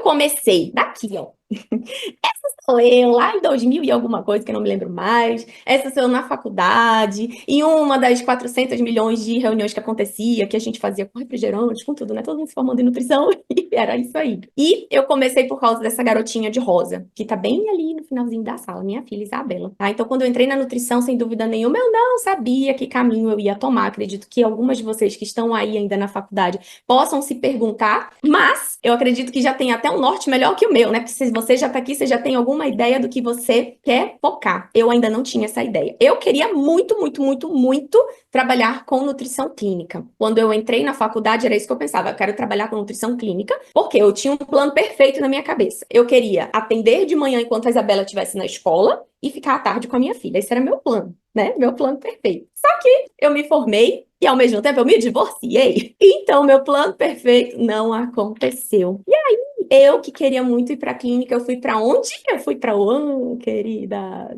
comecei daqui, ó. Sou eu lá em 2000 e alguma coisa que eu não me lembro mais. Essa sou eu na faculdade, em uma das 400 milhões de reuniões que acontecia, que a gente fazia com refrigerantes, com tudo, né? Todo mundo se formando em nutrição, e era isso aí. E eu comecei por causa dessa garotinha de rosa, que tá bem ali no finalzinho da sala, minha filha Isabela. Tá? Então, quando eu entrei na nutrição, sem dúvida nenhuma, eu não sabia que caminho eu ia tomar. Acredito que algumas de vocês que estão aí ainda na faculdade possam se perguntar, mas eu acredito que já tem até um norte melhor que o meu, né? Porque se você já tá aqui, você já tem alguma ideia do que você quer focar. Eu ainda não tinha essa ideia. Eu queria muito, muito, muito, muito trabalhar com nutrição clínica. Quando eu entrei na faculdade, era isso que eu pensava. Eu quero trabalhar com nutrição clínica, porque eu tinha um plano perfeito na minha cabeça. Eu queria atender de manhã enquanto a Isabela estivesse na escola e ficar à tarde com a minha filha. Esse era meu plano, né? Meu plano perfeito. Só que eu me formei e ao mesmo tempo eu me divorciei. Então, meu plano perfeito não aconteceu. E aí, eu que queria muito ir para a clínica, eu fui para onde? Eu fui para UAN, querida.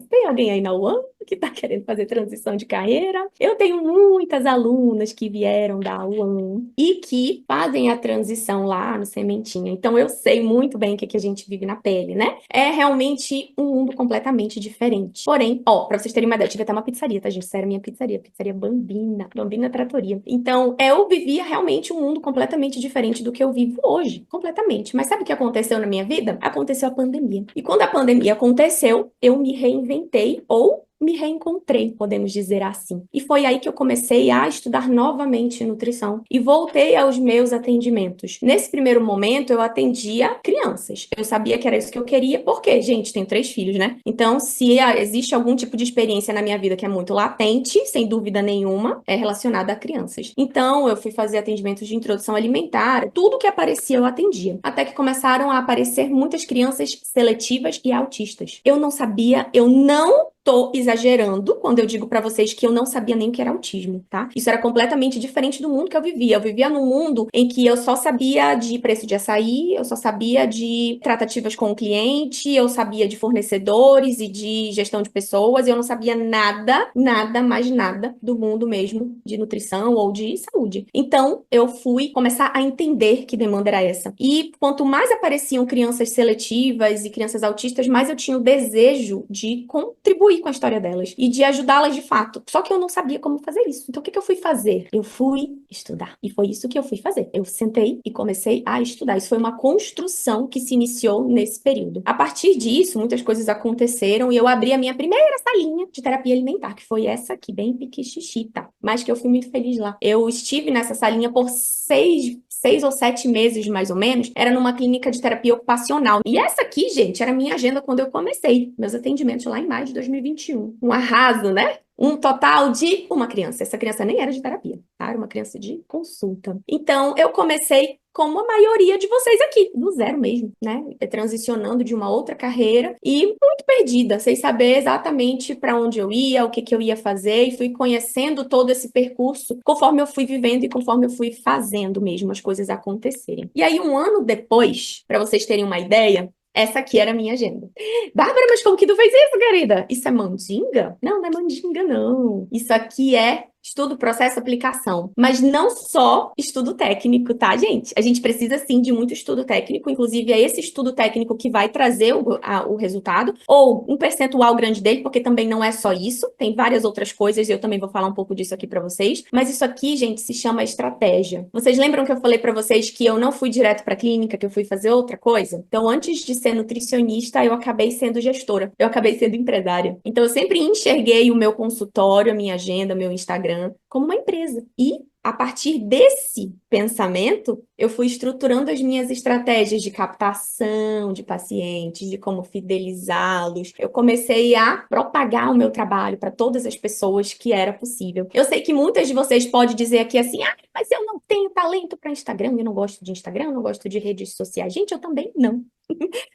Tem alguém aí na UAN que está querendo fazer transição de carreira? Eu tenho muitas alunas que vieram da UAN e que fazem a transição lá no Sementinha. Então, eu sei muito bem o que a gente vive na pele, né? É realmente um mundo completamente diferente. Porém, ó, para vocês terem uma ideia, eu tive até uma pizzaria, tá, gente? Isso era minha pizzaria, pizzaria Bambina, Bambina Trattoria. Então, eu vivia realmente um mundo completamente diferente do que eu vivo hoje, completamente. Mas sabe o que aconteceu na minha vida? Aconteceu a pandemia. E quando a pandemia aconteceu, eu me reinventei ou me reencontrei, podemos dizer assim. E foi aí que eu comecei a estudar novamente nutrição e voltei aos meus atendimentos. Nesse primeiro momento, eu atendia crianças. Eu sabia que era isso que eu queria, porque, gente, tenho 3 filhos, né? Então, se existe algum tipo de experiência na minha vida que é muito latente, sem dúvida nenhuma, é relacionada a crianças. Então, eu fui fazer atendimentos de introdução alimentar, tudo que aparecia eu atendia. Até que começaram a aparecer muitas crianças seletivas e autistas. Eu não sabia, eu não tô exagerando quando eu digo pra vocês que eu não sabia nem o que era autismo, tá? Isso era completamente diferente do mundo que eu vivia. Eu vivia num mundo em que eu só sabia de preço de açaí, eu só sabia de tratativas com o cliente, eu sabia de fornecedores e de gestão de pessoas, e eu não sabia nada, nada, mais nada do mundo mesmo de nutrição ou de saúde. Então, eu fui começar a entender que demanda era essa. E quanto mais apareciam crianças seletivas e crianças autistas, mais eu tinha o desejo de contribuir com a história delas e de ajudá-las de fato. Só que eu não sabia como fazer isso. Então, o que eu fui fazer? Eu fui estudar. E foi isso que eu fui fazer. Eu sentei e comecei a estudar. Isso foi uma construção que se iniciou nesse período. A partir disso, muitas coisas aconteceram e eu abri a minha primeira salinha de terapia alimentar, que foi essa aqui, bem piquichichita, mas que eu fui muito feliz lá. Eu estive nessa salinha por 6 ou 7 meses, mais ou menos, era numa clínica de terapia ocupacional. E essa aqui, gente, era a minha agenda quando eu comecei meus atendimentos lá em maio de 2021. Um arraso, né? Um total de uma criança. Essa criança nem era de terapia, tá? Era uma criança de consulta. Então, eu comecei como a maioria de vocês aqui, do zero mesmo, né? Transicionando de uma outra carreira e muito perdida, sem saber exatamente para onde eu ia, o que eu ia fazer, e fui conhecendo todo esse percurso conforme eu fui vivendo e conforme eu fui fazendo mesmo as coisas acontecerem. E aí, um ano depois, para vocês terem uma ideia, essa aqui era a minha agenda. Bárbara, mas como que tu fez isso, querida? Isso é mandinga? Não, não é mandinga, não. Isso aqui é estudo, processo, aplicação. Mas não só estudo técnico, tá, gente? A gente precisa, sim, de muito estudo técnico. Inclusive, é esse estudo técnico que vai trazer o resultado, ou um percentual grande dele, porque também não é só isso. Tem várias outras coisas, e eu também vou falar um pouco disso aqui para vocês. Mas isso aqui, gente, se chama estratégia. Vocês lembram que eu falei para vocês que eu não fui direto para a clínica, que eu fui fazer outra coisa? Então, antes de ser nutricionista, eu acabei sendo gestora. Eu acabei sendo empresária. Então, eu sempre enxerguei o meu consultório, a minha agenda, meu Instagram, como uma empresa. E a partir desse pensamento, eu fui estruturando as minhas estratégias de captação de pacientes, de como fidelizá-los. Eu comecei a propagar o meu trabalho para todas as pessoas que era possível. Eu sei que muitas de vocês podem dizer aqui assim, mas eu não tenho talento para Instagram, eu não gosto de Instagram, eu não gosto de redes sociais. Gente, eu também não.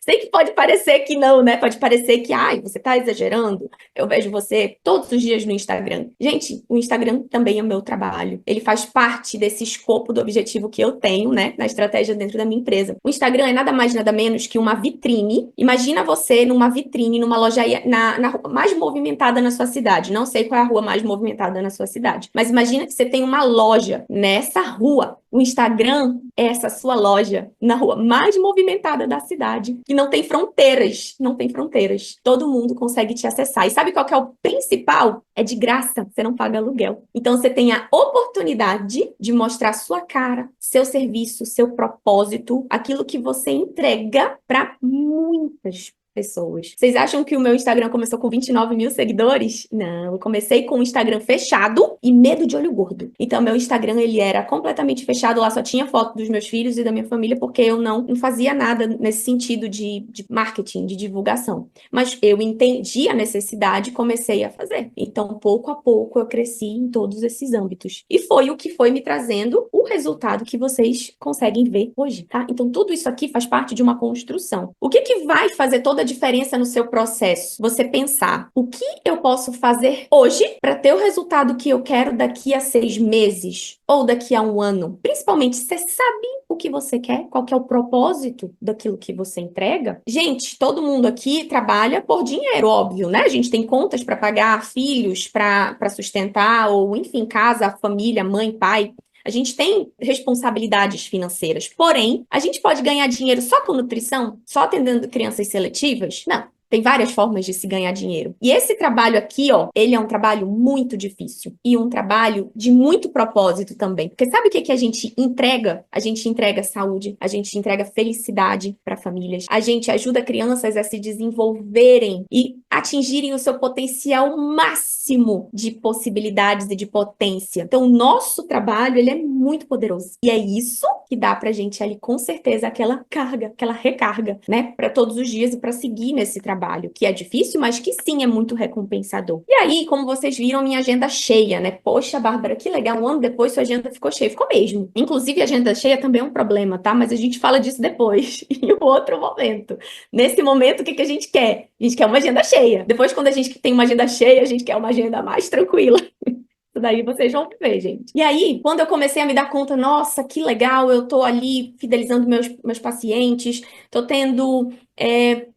Sei que pode parecer que não, né? Pode parecer que, você tá exagerando. Eu vejo você todos os dias no Instagram. Gente, o Instagram também é o meu trabalho. Ele faz parte desse escopo do objetivo que eu tenho, né? Na estratégia dentro da minha empresa. O Instagram é nada mais, nada menos que uma vitrine. Imagina você numa vitrine, numa loja na rua mais movimentada na sua cidade. Não sei qual é a rua mais movimentada na sua cidade. Mas imagina que você tem uma loja nessa rua. O Instagram é essa sua loja na rua mais movimentada da cidade, que não tem fronteiras, não tem fronteiras. Todo mundo consegue te acessar. E sabe qual que é o principal? É de graça, você não paga aluguel. Então você tem a oportunidade de mostrar sua cara, seu serviço, seu propósito, aquilo que você entrega para muitas pessoas. Vocês acham que o meu Instagram começou com 29 mil seguidores? Não, eu comecei com o Instagram fechado e medo de olho gordo. Então, meu Instagram, ele era completamente fechado, lá só tinha foto dos meus filhos e da minha família, porque eu não fazia nada nesse sentido de marketing, de divulgação. Mas eu entendi a necessidade e comecei a fazer. Então, pouco a pouco, eu cresci em todos esses âmbitos. E foi o que foi me trazendo o resultado que vocês conseguem ver hoje, tá? Então, tudo isso aqui faz parte de uma construção. O que que vai fazer toda a diferença no seu processo? Você pensar, o que eu posso fazer hoje para ter o resultado que eu quero daqui a 6 meses ou daqui a um ano? Principalmente, você sabe o que você quer? Qual que é o propósito daquilo que você entrega? Gente, todo mundo aqui trabalha por dinheiro, óbvio, né? A gente tem contas para pagar, filhos para sustentar, ou enfim, casa, família, mãe, pai. A gente tem responsabilidades financeiras, porém, a gente pode ganhar dinheiro só com nutrição? Só atendendo crianças seletivas? Não. Tem várias formas de se ganhar dinheiro. E esse trabalho aqui, ó, ele é um trabalho muito difícil e um trabalho de muito propósito também. Porque sabe o que que a gente entrega? A gente entrega saúde, a gente entrega felicidade para famílias, a gente ajuda crianças a se desenvolverem e atingirem o seu potencial máximo de possibilidades e de potência. Então, o nosso trabalho, ele é muito poderoso. E é isso que dá pra gente ali, com certeza, aquela carga, aquela recarga, né? Para todos os dias e para seguir nesse trabalho, que é difícil, mas que sim é muito recompensador. E aí, como vocês viram, minha agenda cheia, né? Poxa, Bárbara, que legal, um ano depois sua agenda ficou cheia. Ficou mesmo. Inclusive, a agenda cheia também é um problema, tá? Mas a gente fala disso depois, em um outro momento. Nesse momento, o que que a gente quer? A gente quer uma agenda cheia. Depois, quando a gente tem uma agenda cheia, a gente quer uma agenda mais tranquila. Isso daí vocês vão ver, gente. E aí, quando eu comecei a me dar conta, nossa, que legal, eu tô ali fidelizando meus pacientes, tô tendo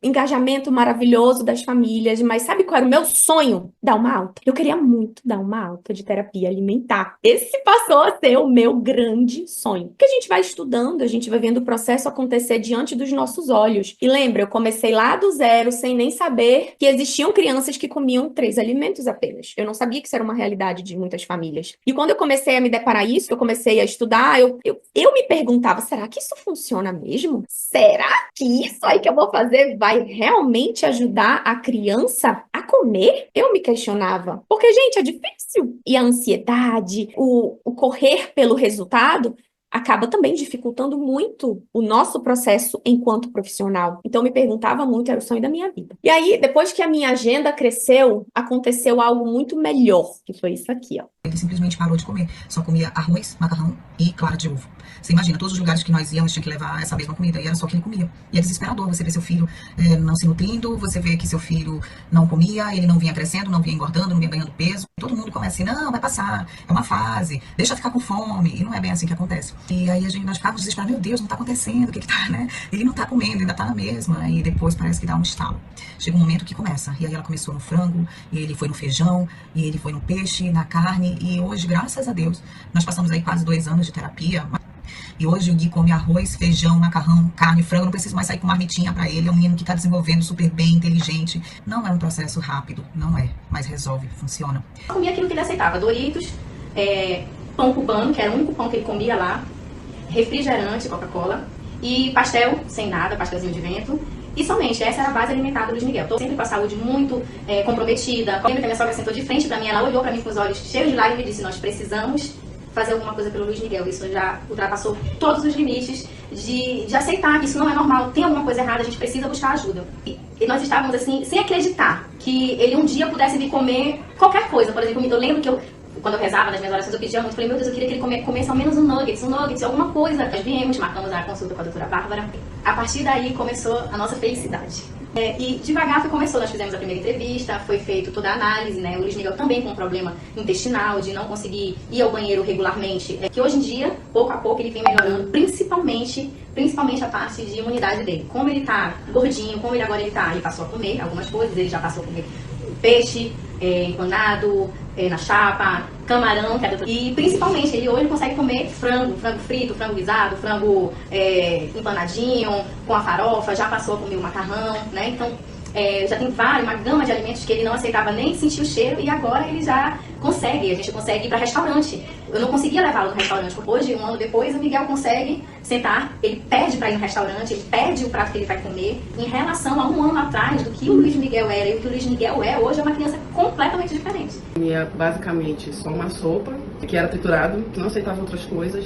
engajamento maravilhoso das famílias, mas sabe qual era o meu sonho? Dar uma alta. Eu queria muito dar uma alta de terapia alimentar. Esse passou a ser o meu grande sonho. Porque a gente vai estudando, a gente vai vendo o processo acontecer diante dos nossos olhos. E lembra, eu comecei lá do zero, sem nem saber que existiam crianças que comiam 3 alimentos apenas. Eu não sabia que isso era uma realidade de muitas famílias. E quando eu comecei a me deparar isso, eu comecei a estudar, eu me perguntava, será que isso funciona mesmo? Será que isso aí que eu vou fazer vai realmente ajudar a criança a comer? Eu me questionava. Porque, gente, é difícil. E a ansiedade, o correr pelo resultado, acaba também dificultando muito o nosso processo enquanto profissional. Então, eu me perguntava muito, era o sonho da minha vida. E aí, depois que a minha agenda cresceu, aconteceu algo muito melhor, que foi isso aqui, ó. Ele simplesmente parou de comer. Só comia arroz, macarrão e clara de ovo. Você imagina, todos os lugares que nós íamos tinha que levar essa mesma comida. E era só que ele comia. E é desesperador você ver seu filho não se nutrindo, você vê que seu filho não comia, ele não vinha crescendo, não vinha engordando, não vinha ganhando peso. Todo mundo começa assim, não, vai passar, é uma fase, deixa ficar com fome. E não é bem assim que acontece. E aí nós ficávamos desesperados, meu Deus, não tá acontecendo, o que que tá, né? Ele não tá comendo, ainda tá na mesma. E depois parece que dá um estalo. Chega um momento que começa. E aí ela começou no frango, e ele foi no feijão, e ele foi no peixe, na carne. E hoje, graças a Deus, nós passamos aí quase 2 anos de terapia. E hoje o Gui come arroz, feijão, macarrão, carne, frango. Não preciso mais sair com marmitinha pra ele. É um menino que tá desenvolvendo super bem, inteligente. Não é um processo rápido, não é. Mas resolve, funciona. Eu comia aquilo que ele aceitava. Doritos, pão cubano, que era o único pão que ele comia lá. Refrigerante, Coca-Cola. E pastel, sem nada, pastelzinho de vento. E somente, essa era a base alimentar do Luiz Miguel. Tô sempre com a saúde muito comprometida. Lembro que a minha sogra sentou de frente pra mim, ela olhou pra mim com os olhos cheios de lágrimas e disse, nós precisamos fazer alguma coisa pelo Luiz Miguel. Isso já ultrapassou todos os limites de aceitar que isso não é normal, tem alguma coisa errada, a gente precisa buscar ajuda. E nós estávamos assim, sem acreditar que ele um dia pudesse vir comer qualquer coisa. Por exemplo, eu lembro que quando eu rezava nas minhas orações, eu pedia muito, falei, meu Deus, eu queria que ele comesse ao menos um nuggets, alguma coisa. Nós viemos, marcamos a consulta com a doutora Bárbara. A partir daí começou a nossa felicidade. E devagar começou, nós fizemos a primeira entrevista, foi feito toda a análise, né? O Luiz Miguel também com um problema intestinal, de não conseguir ir ao banheiro regularmente. Que hoje em dia, pouco a pouco, ele vem melhorando, principalmente a parte de imunidade dele. Como ele tá gordinho, como ele agora ele passou a comer algumas coisas, ele já passou a comer peixe, empanado, na chapa, camarão, e principalmente ele hoje consegue comer frango frito, frango guisado, frango empanadinho, com a farofa, já passou a comer o macarrão, né? Então, já tem uma gama de alimentos que ele não aceitava nem sentir o cheiro e agora ele já consegue, a gente consegue ir para restaurante. Eu não conseguia levá-lo no restaurante. Hoje, um ano depois, o Miguel consegue sentar, ele pede para ir no restaurante, ele pede o prato que ele vai comer. Em relação a um ano atrás, do que o Luiz Miguel era e o que o Luiz Miguel é, hoje é uma criança completamente diferente. Comia basicamente só uma sopa, que era triturado, que não aceitava outras coisas.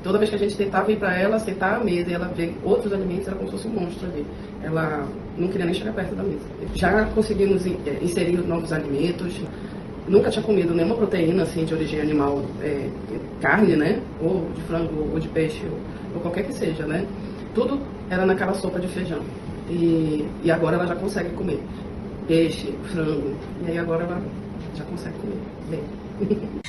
Toda vez que a gente tentava ir para ela, sentar à mesa e ela ver outros alimentos, era como se fosse um monstro ali. Ela não queria nem chegar perto da mesa. Já conseguimos inserir novos alimentos. Nunca tinha comido nenhuma proteína assim, de origem animal, carne, né? Ou de frango, ou de peixe, ou qualquer que seja, né? Tudo era naquela sopa de feijão. E agora ela já consegue comer peixe, frango. E aí agora ela já consegue comer bem.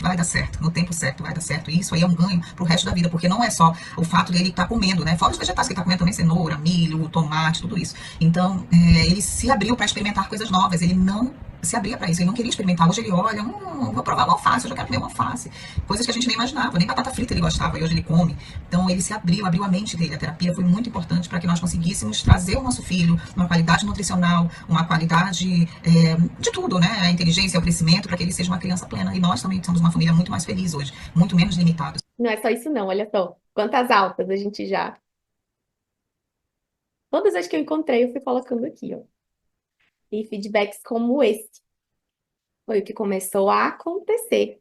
Vai dar certo, no tempo certo vai dar certo. E isso aí é um ganho pro resto da vida, porque não é só o fato dele estar comendo, né? Fora os vegetais que ele tá comendo também, cenoura, milho, tomate, tudo isso. Então, ele se abriu para experimentar coisas novas, ele não se abria para isso, ele não queria experimentar. Hoje ele olha, vou provar uma alface, eu já quero comer uma alface. Coisas que a gente nem imaginava, nem batata frita ele gostava e hoje ele come. Então ele se abriu a mente dele. A terapia foi muito importante para que nós conseguíssemos trazer o nosso filho uma qualidade nutricional, uma qualidade de tudo, né? A inteligência, o crescimento, para que ele seja uma criança plena. E nós também somos uma família muito mais feliz hoje, muito menos limitados. Não é só isso não, olha só. Quantas altas a gente já... Todas as que eu encontrei, eu fui colocando aqui, ó. E feedbacks como esse foi o que começou a acontecer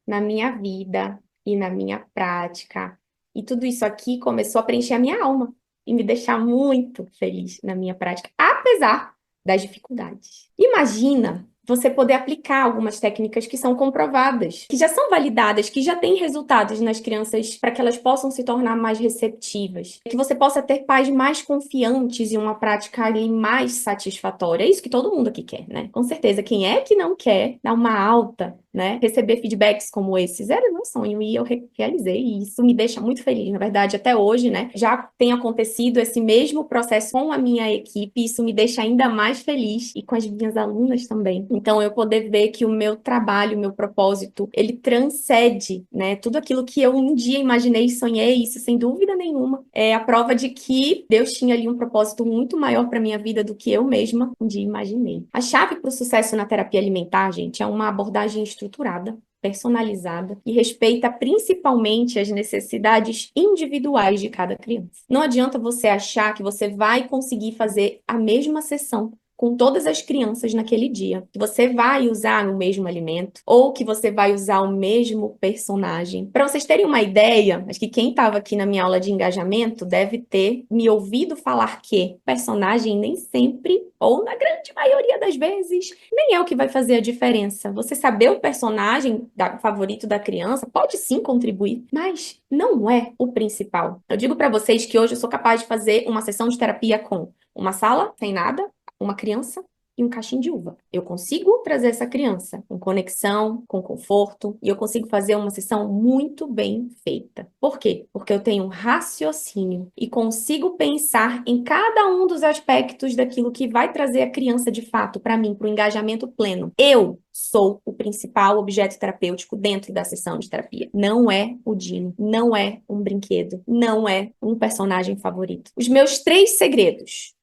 na minha vida e na minha prática. E tudo isso aqui começou a preencher a minha alma e me deixar muito feliz na minha prática, apesar das dificuldades. Imagina você poder aplicar algumas técnicas que são comprovadas, que já são validadas, que já têm resultados nas crianças para que elas possam se tornar mais receptivas, que você possa ter pais mais confiantes e uma prática ali mais satisfatória. É isso que todo mundo aqui quer, né? Com certeza, quem é que não quer dar uma alta, né? Receber feedbacks como esses era meu sonho e eu realizei, e isso me deixa muito feliz. Na verdade, até hoje, né? Já tem acontecido esse mesmo processo com a minha equipe, e isso me deixa ainda mais feliz e com as minhas alunas também. Então, eu poder ver que o meu trabalho, o meu propósito, ele transcende, né? Tudo aquilo que eu um dia imaginei e sonhei, isso sem dúvida nenhuma é a prova de que Deus tinha ali um propósito muito maior para minha vida do que eu mesma um dia imaginei. A chave para o sucesso na terapia alimentar, gente, é uma abordagem estruturada, personalizada e respeita principalmente as necessidades individuais de cada criança. Não adianta você achar que você vai conseguir fazer a mesma sessão com todas as crianças naquele dia, que você vai usar o mesmo alimento ou que você vai usar o mesmo personagem. Para vocês terem uma ideia, acho que quem estava aqui na minha aula de engajamento deve ter me ouvido falar que personagem nem sempre, ou na grande maioria das vezes, nem é o que vai fazer a diferença. Você saber o personagem favorito da criança pode sim contribuir, mas não é o principal. Eu digo para vocês que hoje eu sou capaz de fazer uma sessão de terapia com uma sala sem nada, uma criança e um cachinho de uva. Eu consigo trazer essa criança com conexão, com conforto, e eu consigo fazer uma sessão muito bem feita. Por quê? Porque eu tenho um raciocínio e consigo pensar em cada um dos aspectos daquilo que vai trazer a criança de fato para mim, para o engajamento pleno. Eu sou o principal objeto terapêutico dentro da sessão de terapia. Não é o Dino, não é um brinquedo, não é um personagem favorito. Os meus 3 segredos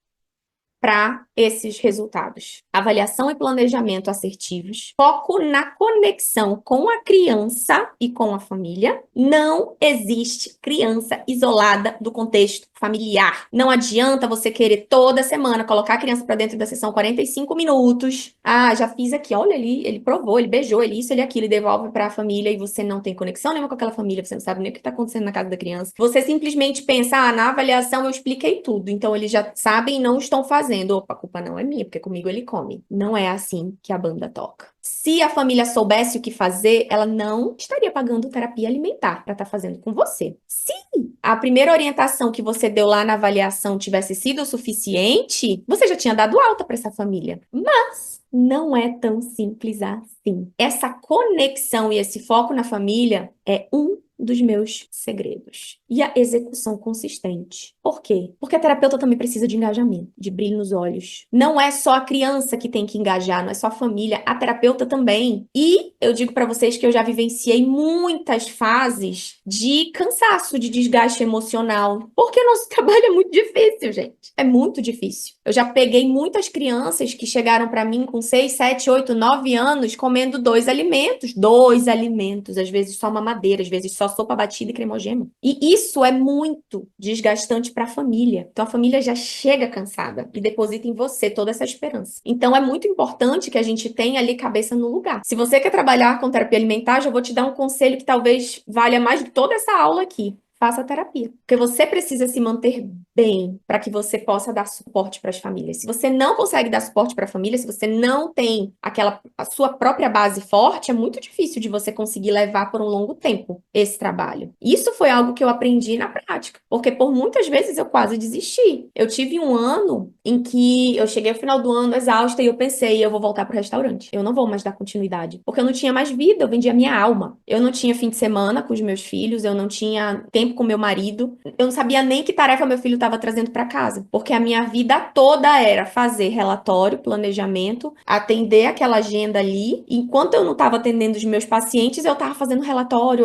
para esses resultados: avaliação e planejamento assertivos, foco na conexão com a criança e com a família. Não existe criança isolada do contexto familiar. Não adianta você querer toda semana colocar a criança para dentro da sessão 45 minutos. Ah, já fiz aqui, olha ali, ele provou, ele beijou, ele isso, ele aquilo, e devolve para a família e você não tem conexão nenhuma com aquela família, você não sabe nem o que está acontecendo na casa da criança. Você simplesmente pensa, na avaliação eu expliquei tudo, então eles já sabem e não estão fazendo. Opa, a culpa não é minha, porque comigo ele come. Não é assim que a banda toca. Se a família soubesse o que fazer, ela não estaria pagando terapia alimentar para estar fazendo com você. Se a primeira orientação que você deu lá na avaliação tivesse sido o suficiente, você já tinha dado alta para essa família. Mas não é tão simples assim. Essa conexão e esse foco na família é um dos meus segredos. E a execução consistente. Por quê? Porque a terapeuta também precisa de engajamento, de brilho nos olhos. Não é só a criança que tem que engajar, não é só a família, a terapeuta também. E eu digo para vocês que eu já vivenciei muitas fases de cansaço, de desgaste emocional, porque nosso trabalho é muito difícil, gente. É muito difícil. Eu já peguei muitas crianças que chegaram para mim com 6, 7, 8, 9 anos comendo dois alimentos, às vezes só mamadeira, às vezes só sopa batida e cremogema. E isso é muito desgastante para a família. Então a família já chega cansada e deposita em você toda essa esperança. Então é muito importante que a gente tenha ali cabeça no lugar. Se você quer trabalhar com terapia alimentar, já vou te dar um conselho que talvez valha mais do que toda essa aula aqui. Faça terapia. Porque você precisa se manter bem para que você possa dar suporte para as famílias. Se você não consegue dar suporte para a família, se você não tem a sua própria base forte, é muito difícil de você conseguir levar por um longo tempo esse trabalho. Isso foi algo que eu aprendi na prática, porque por muitas vezes eu quase desisti. Eu tive um ano em que eu cheguei ao final do ano exausta e eu pensei, eu vou voltar pro restaurante. Eu não vou mais dar continuidade, porque eu não tinha mais vida, eu vendia minha alma. Eu não tinha fim de semana com os meus filhos, eu não tinha tempo com meu marido. Eu não sabia nem que tarefa meu filho estava trazendo para casa, porque a minha vida toda era fazer relatório, planejamento, atender aquela agenda ali. Enquanto eu não estava atendendo os meus pacientes, eu estava fazendo relatório,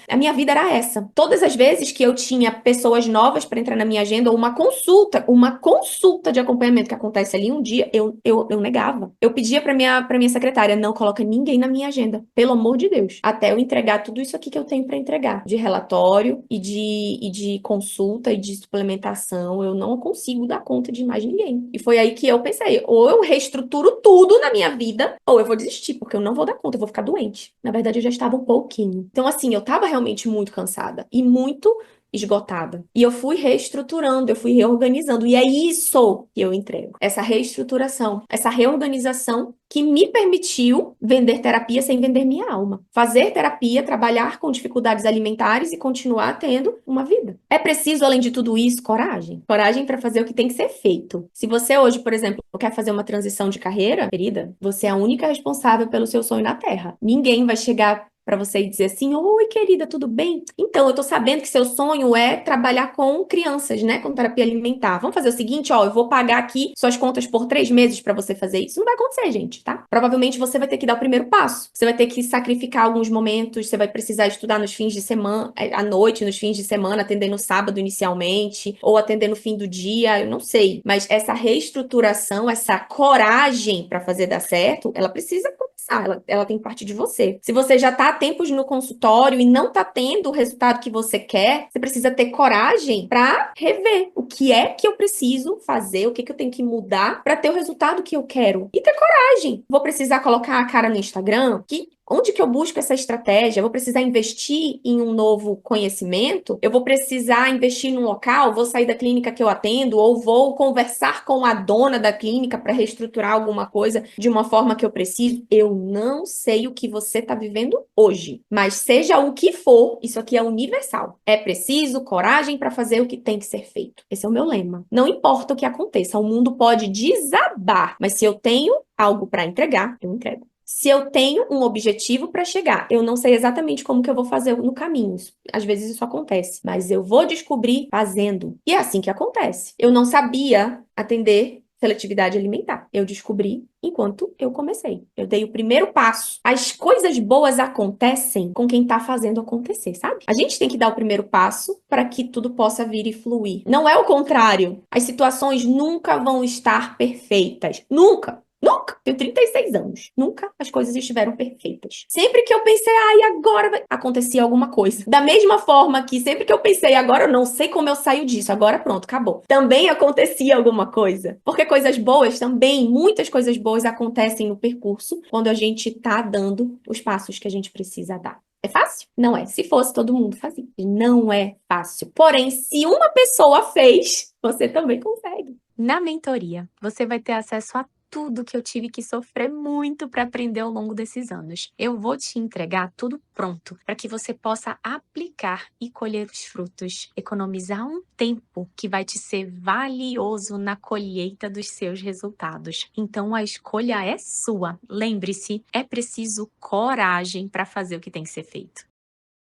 a minha vida era essa. Todas as vezes que eu tinha pessoas novas para entrar na minha agenda, ou uma consulta de acompanhamento que acontece ali um dia, eu negava. Eu pedia para minha secretária, não coloca ninguém na minha agenda, pelo amor de Deus, até eu entregar tudo isso aqui que eu tenho para entregar, de relatório e de consulta e de suplementação. Eu não consigo dar conta de mais ninguém. E foi aí que eu pensei, ou eu reestruturo tudo na minha vida, ou eu vou desistir, porque eu não vou dar conta, eu vou ficar doente. Na verdade, eu já estava um pouquinho. Então, assim, eu estava realmente muito cansada e muito esgotada. E eu fui reestruturando, eu fui reorganizando. E é isso que eu entrego. Essa reestruturação, essa reorganização que me permitiu vender terapia sem vender minha alma. Fazer terapia, trabalhar com dificuldades alimentares e continuar tendo uma vida. É preciso, além de tudo isso, coragem. Coragem para fazer o que tem que ser feito. Se você hoje, por exemplo, quer fazer uma transição de carreira, querida, você é a única responsável pelo seu sonho na Terra. Ninguém vai chegar para você dizer assim, oi, querida, tudo bem? Então, eu tô sabendo que seu sonho é trabalhar com crianças, né? Com terapia alimentar. Vamos fazer o seguinte, ó, eu vou pagar aqui suas contas por 3 meses para você fazer isso. Não vai acontecer, gente, tá? Provavelmente você vai ter que dar o primeiro passo. Você vai ter que sacrificar alguns momentos, você vai precisar estudar nos fins de semana, à noite, nos fins de semana, atender no sábado inicialmente, ou atender no fim do dia, eu não sei. Mas essa reestruturação, essa coragem para fazer dar certo, ela precisa começar. Ela tem parte de você. Se você já tá há tempos no consultório e não tá tendo o resultado que você quer, você precisa ter coragem para rever o que é que eu preciso fazer, o que eu tenho que mudar para ter o resultado que eu quero. E ter coragem. Vou precisar colocar a cara no Instagram? Onde que eu busco essa estratégia? Eu vou precisar investir em um novo conhecimento? Eu vou precisar investir num local? Vou sair da clínica que eu atendo? Ou vou conversar com a dona da clínica para reestruturar alguma coisa de uma forma que eu preciso? Eu não sei o que você está vivendo hoje, mas seja o que for, isso aqui é universal. É preciso coragem para fazer o que tem que ser feito. Esse é o meu lema. Não importa o que aconteça, o mundo pode desabar, mas se eu tenho algo para entregar, eu entrego. Se eu tenho um objetivo para chegar, eu não sei exatamente como que eu vou fazer no caminho. Às vezes isso acontece, mas eu vou descobrir fazendo. E é assim que acontece. Eu não sabia atender seletividade alimentar. Eu descobri enquanto eu comecei. Eu dei o primeiro passo. As coisas boas acontecem com quem tá fazendo acontecer, sabe? A gente tem que dar o primeiro passo para que tudo possa vir e fluir. Não é o contrário. As situações nunca vão estar perfeitas. Nunca. Nunca. Tenho 36 anos. Nunca as coisas estiveram perfeitas. Sempre que eu pensei, agora vai... acontecia alguma coisa. Da mesma forma que sempre que eu pensei, agora eu não sei como eu saio disso, agora pronto, acabou. Também acontecia alguma coisa. Porque coisas boas também, muitas coisas boas acontecem no percurso quando a gente tá dando os passos que a gente precisa dar. É fácil? Não é. Se fosse, todo mundo fazia. Não é fácil. Porém, se uma pessoa fez, você também consegue. Na mentoria, você vai ter acesso a tudo que eu tive que sofrer muito para aprender ao longo desses anos. Eu vou te entregar tudo pronto para que você possa aplicar e colher os frutos, economizar um tempo que vai te ser valioso na colheita dos seus resultados. Então a escolha é sua. Lembre-se, é preciso coragem para fazer o que tem que ser feito.